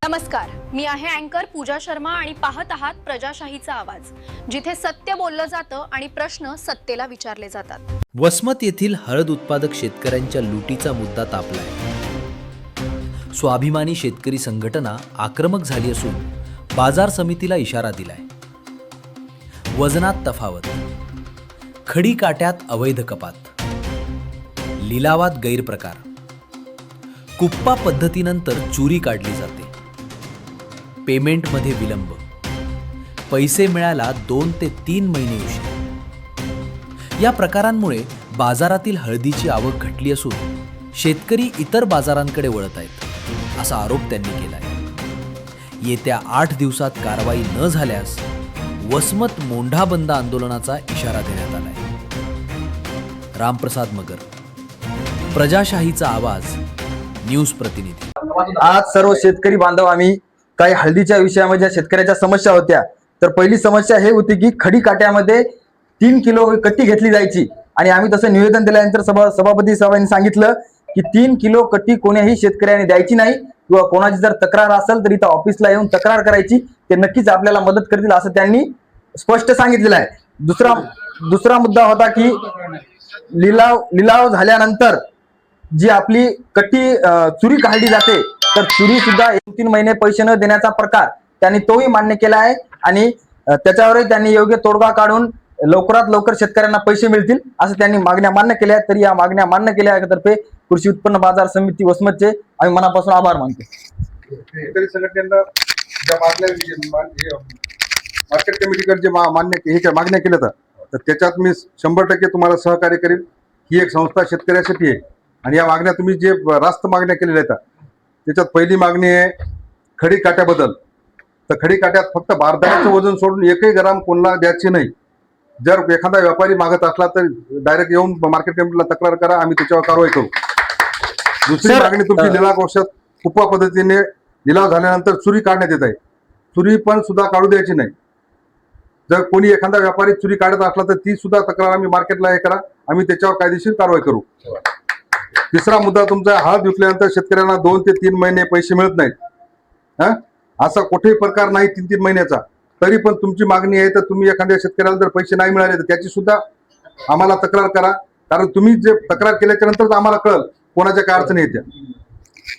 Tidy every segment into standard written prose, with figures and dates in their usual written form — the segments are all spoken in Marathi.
नमस्कार, मी आहे अँकर पूजा शर्मा आणि पाहत आहात प्रजाशाहीचा आवाज, जिथे सत्य बोललं जातं आणि प्रश्न सत्तेला विचारले जातात। वसमत येथील हळद उत्पादक शेतकऱ्यांच्या लुटीचा मुद्दा तापलाय। स्वाभिमानी शेतकरी संघटना आक्रमक झाली असून बाजार समितीला इशारा दिलाय। वजनात तफावत, खडी काट्यात अवैध कपात, लिलावात गैरप्रकार, कुप्पा पद्धतीनंतर चोरी काढली जाते, पेमेंटमध्ये विलंब, पैसे मिळायला 2 ते 3 महिने उशीर। या प्रकारांमुळे बाजारातील हळदीची आवक घटली असून शेतकरी इतर बाजारांकडे वळत आहेत, असा आरोप त्यांनी केलाय। येत्या 8 दिवसात कारवाई न झाल्यास वसमत मोंढा बंद आंदोलनाचा इशारा देण्यात आलाय। रामप्रसाद मगर, प्रजाशाहीचा आवाज, न्यूज प्रतिनिधी। आज सर्व शेतकरी बांधव आम्ही काही हळदीच्या विषयामध्ये शेतकऱ्याच्या समस्या होत्या। तर पहिली समस्या हे होती की खडी काट्यामध्ये 3 किलो कट्टी घेतली जायची आणि आम्ही तसं निवेदन दिल्यानंतर सभापती साहेबांनी सांगितलं की 3 किलो कट्टी कोण्याही शेतकऱ्याने द्यायची नाही किंवा कोणाची जर तक्रार असेल तर इथं ऑफिसला येऊन तक्रार करायची, ते नक्कीच आपल्याला मदत करतील असं त्यांनी स्पष्ट सांगितलेलं आहे। दुसरा मुद्दा होता की लिलाव झाल्यानंतर जी आपली कट्टी चोरी काढली जाते तर चोरी सुद्धा 1-3 महिने पैसे न देण्याचा प्रकार त्यांनी तोही मान्य केला आहे आणि त्याच्यावरही त्यांनी योग्य तोडगा काढून लवकरात लवकर शेतकऱ्यांना पैसे मिळतील असं त्यांनी मागण्या मान्य केल्या। तर या मागण्या मान्य केल्यातर्फे कृषी उत्पन्न बाजार समिती वसमतचे आम्ही मनापासून आभार मानतो। शेतकरी संघटनेनं ज्या मार्केट कमिटीकडे जे मागण्या केल्या तर त्याच्यात मी 100% तुम्हाला सहकार्य करेन। ही एक संस्था शेतकऱ्यासाठी आहे आणि या मागण्या तुम्ही जे रास्त मागण्या केलेल्या आहेत त्याच्यात पहिली मागणी आहे खडी काट्याबद्दल। तर खडी काट्यात फक्त बारदाण्याचं वजन सोडून 1 ग्राम कोणाला द्यायचे नाही। जर एखादा व्यापारी मागत असला तर डायरेक्ट येऊन मार्केट कमिटीला तक्रार करा, आम्ही त्याच्यावर कारवाई करू। दुसरी मागणी तुमची लिलाव औषध कुप्पा पद्धतीने लिलाव झाल्यानंतर चोरी काढण्यात येत आहे, चोरी पण सुद्धा काढू द्यायची नाही। जर कोणी एखादा व्यापारी चोरी काढत असला तर ती सुद्धा तक्रार आम्ही मार्केटला हे करा, आम्ही त्याच्यावर कायदेशीर कारवाई करू। तिसरा मुद्दा तुमचा हळद विकल्यानंतर शेतकऱ्यांना 2 ते 3 महिने पैसे मिळत नाहीत। असा कुठेही प्रकार नाही 3-3 महिन्याचा। तरी पण तुमची मागणी आहे तर तुम्ही एखाद्या शेतकऱ्याला जर पैसे नाही मिळाले तर त्याची सुद्धा आम्हाला तक्रार करा, कारण तुम्ही जे तक्रार केल्याच्या नंतर आम्हाला कळेल कोणाच्या काय अडचणी येत्या।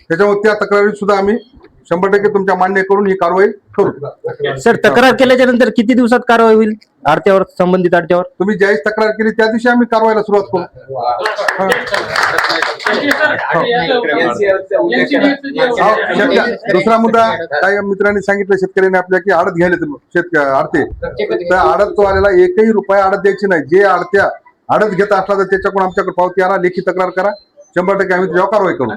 त्याच्यामुळे त्या तक्रारी सुद्धा आम्ही 100% तुमच्या मान्य करून ही कारवाई करू। सर, तक्रार केल्याच्या नंतर किती दिवसात कारवाई होईल आडत्यावर, संबंधित आडत्यावर? तुम्ही ज्यावेळेस तक्रार केली त्या दिवशी आम्ही कारवाईला सुरुवात करू। दुसरा मुद्दा काही मित्रांनी सांगितलं शेतकऱ्यांनी आपल्या की आडत घ्यायला आडते तर आडत तो आलेला 1ही रुपया आडत द्यायची नाही। जे आडत घेत असला तर त्याच्याकडून आमच्याकडे पावती आणा, लेखी तक्रार करा, 100% आम्ही त्याच्यावर कारवाई करू।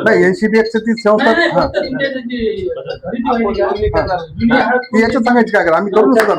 नाही, NCDX ती संस्था याच्यात सांगायची काय करा, आम्ही करू सुद्धा